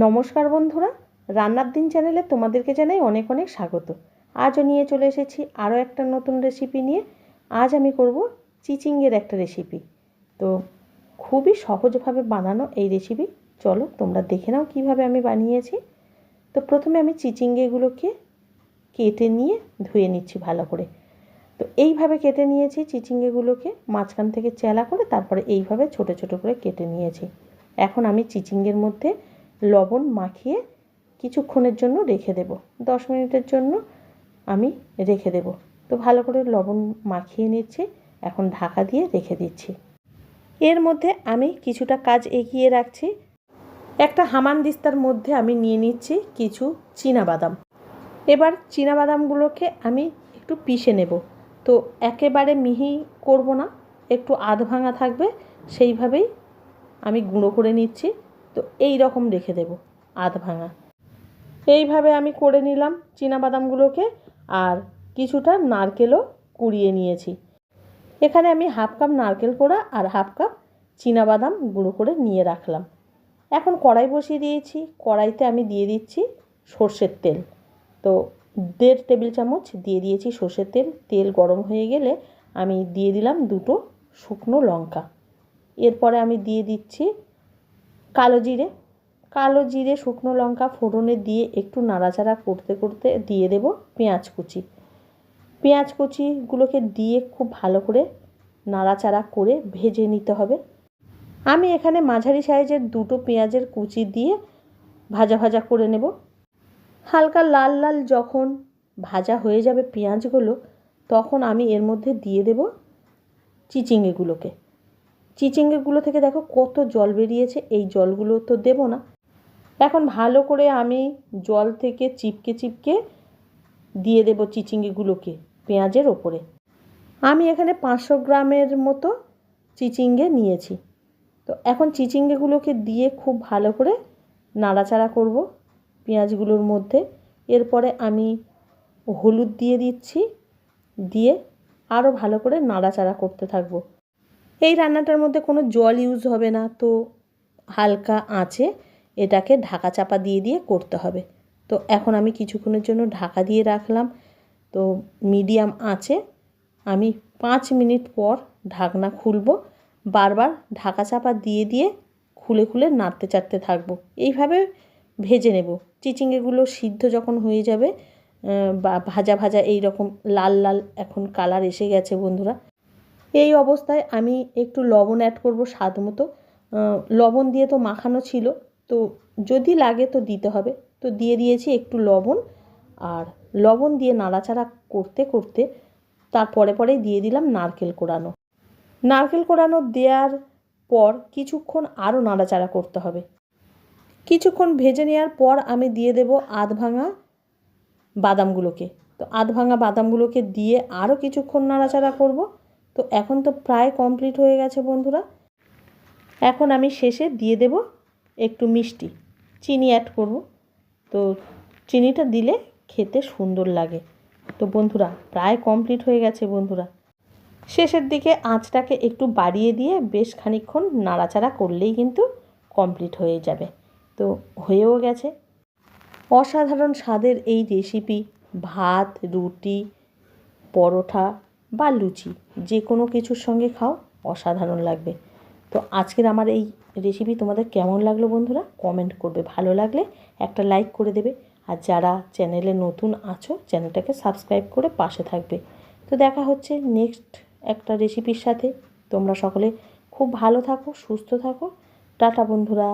নমস্কার বন্ধুরা, রান্নার দিন চ্যানেলে তোমাদেরকে জানাই অনেক অনেক স্বাগত। আজও নিয়ে চলে এসেছি আরও একটা নতুন রেসিপি নিয়ে। আজ আমি করব চিচিঙ্গের একটা রেসিপি। তো খুবই সহজভাবে বানানো এই রেসিপি। চলো তোমরা দেখে নাও কীভাবে আমি বানিয়েছি। তো প্রথমে আমি চিচিঙ্গেগুলোকে কেটে নিয়ে ধুয়ে নিচ্ছি ভালো করে। তো এইভাবে কেটে নিয়েছি চিচিঙ্গেগুলোকে, মাঝখান থেকে চেলা করে তারপরে এইভাবে ছোট ছোট করে কেটে নিয়েছি। এখন আমি চিচিঙ্গের মধ্যে লবণ মাখিয়ে কিছুক্ষণের জন্য রেখে দেব, 10 মিনিটের জন্য আমি রেখে দেব। তো ভালো করে লবণ মাখিয়ে নিচ্ছি, এখন ঢাকা দিয়ে রেখে দিচ্ছি। এর মধ্যে আমি কিছুটা কাজ এগিয়ে রাখছি। একটা হামানদিস্তার মধ্যে আমি নিয়ে নিচ্ছি কিছু চীনাবাদাম। এবার চীনাবাদামগুলোকে আমি একটু পিষে নেব। তো একেবারে মিহি করব না, একটু আধ ভাঙা থাকবে, সেইভাবেই আমি গুঁড়ো করে নিচ্ছি। তো এই রকম রেখে দেব আধ ভাঙা। এইভাবে আমি করে নিলাম চীনাবাদামগুলোকে। আর কিছুটা নারকেলও কুড়িয়ে নিয়েছি। এখানে আমি হাফ কাপ নারকেল কোড়া আর হাফ কাপ চীনাবাদাম গুঁড়ো করে নিয়ে রাখলাম। এখন কড়াই বসিয়ে দিয়েছি। কড়াইতে আমি দিয়ে দিচ্ছি সর্ষের তেল। তো 1.5 টেবিল চামচ দিয়ে দিয়েছি সর্ষের তেল। তেল গরম হয়ে গেলে আমি দিয়ে দিলাম 2টো শুকনো লঙ্কা। এরপরে আমি দিয়ে দিচ্ছি কালো জিরে শুকনো লঙ্কা ফোড়নে দিয়ে একটু নাড়াচাড়া করতে করতে দিয়ে দেব পেঁয়াজ কুচিগুলোকে দিয়ে খুব ভালো করে নাড়াচাড়া করে ভেজে নিতে হবে। আমি এখানে মাঝারি সাইজের 2টো পেঁয়াজের কুচি দিয়ে ভাজা ভাজা করে নেব। হালকা লাল লাল যখন ভাজা হয়ে যাবে পেঁয়াজগুলো, তখন আমি এর মধ্যে দিয়ে দেব চিচিঙ্গেগুলো থেকে দেখো কত জল বেরিয়েছে। এই জলগুলো তো দেব না। এখন ভালো করে আমি জল থেকে চিপকে চিপকে দিয়ে দেব চিচিঙ্গেগুলোকে পেঁয়াজের ওপরে। আমি এখানে 500 গ্রামের মতো চিচিঙ্গে নিয়েছি। তো এখন চিচিঙ্গেগুলোকে দিয়ে খুব ভালো করে নাড়াচাড়া করব পেঁয়াজগুলোর মধ্যে। এরপরে আমি হলুদ দিয়ে দিচ্ছি, দিয়ে আরও ভালো করে নাড়াচাড়া করতে থাকবো। এই রান্নাটার মধ্যে কোনো জল ইউজ হবে না, তো হালকা আঁচে এটাকে ঢাকা চাপা দিয়ে দিয়ে করতে হবে। তো এখন আমি কিছুক্ষণের জন্য ঢাকা দিয়ে রাখলাম। তো মিডিয়াম আঁচে আমি 5 মিনিট পর ঢাকনা খুলব। বারবার ঢাকা চাপা দিয়ে দিয়ে খুলে খুলে নাড়তে চাড়তে থাকবো। এইভাবে ভেজে নেব। চিচিঙ্গেগুলো সিদ্ধ যখন হয়ে যাবে বা ভাজা ভাজা এই রকম লাল লাল এখন কালার এসে গেছে বন্ধুরা, এই অবস্থায় আমি একটু লবণ অ্যাড করব স্বাদ মতো। লবণ দিয়ে তো মাখানো ছিল, তো যদি লাগে তো দিতে হবে। তো দিয়ে দিয়েছি একটু লবণ। আর লবণ দিয়ে নাড়াচাড়া করতে করতে তারপরে পরেই দিয়ে দিলাম নারকেল কোড়ানো দেওয়ার পর কিছুক্ষণ আরও নাড়াচাড়া করতে হবে। কিছুক্ষণ ভেজে নেওয়ার পর আমি দিয়ে দেব আধ ভাঙা বাদামগুলোকে। তো আধ ভাঙা বাদামগুলোকে দিয়ে আরও কিছুক্ষণ নাড়াচাড়া করব। তো এখন তো প্রায় কমপ্লিট হয়ে গেছে বন্ধুরা। এখন আমি শেষে দিয়ে দেব একটু মিষ্টি, চিনি অ্যাড করব। তো চিনিটা দিলে খেতে সুন্দর লাগে। তো বন্ধুরা প্রায় কমপ্লিট হয়ে গেছে বন্ধুরা। শেষের দিকে আঁচটাকে একটু বাড়িয়ে দিয়ে বেশ খানিকক্ষণ নাড়াচাড়া করলেই কিন্তু কমপ্লিট হয়ে যাবে। তো হয়েও গেছে। অসাধারণ স্বাদের এই রেসিপি ভাত, রুটি, পরোটা বা লুচি যে কোনো কিছুর সঙ্গে খাও, অসাধারণ লাগবে। তো আজকের আমার এই রেসিপি তোমাদের কেমন লাগলো বন্ধুরা কমেন্ট করবে। ভালো লাগলে একটা লাইক করে দেবে। আর যারা চ্যানেলে নতুন আছো চ্যানেলটাকে সাবস্ক্রাইব করে পাশে থাকবে। তো দেখা হচ্ছে নেক্সট একটা রেসিপির সাথে। তোমরা সকলে খুব ভালো থাকো, সুস্থ থাকো। টাটা বন্ধুরা।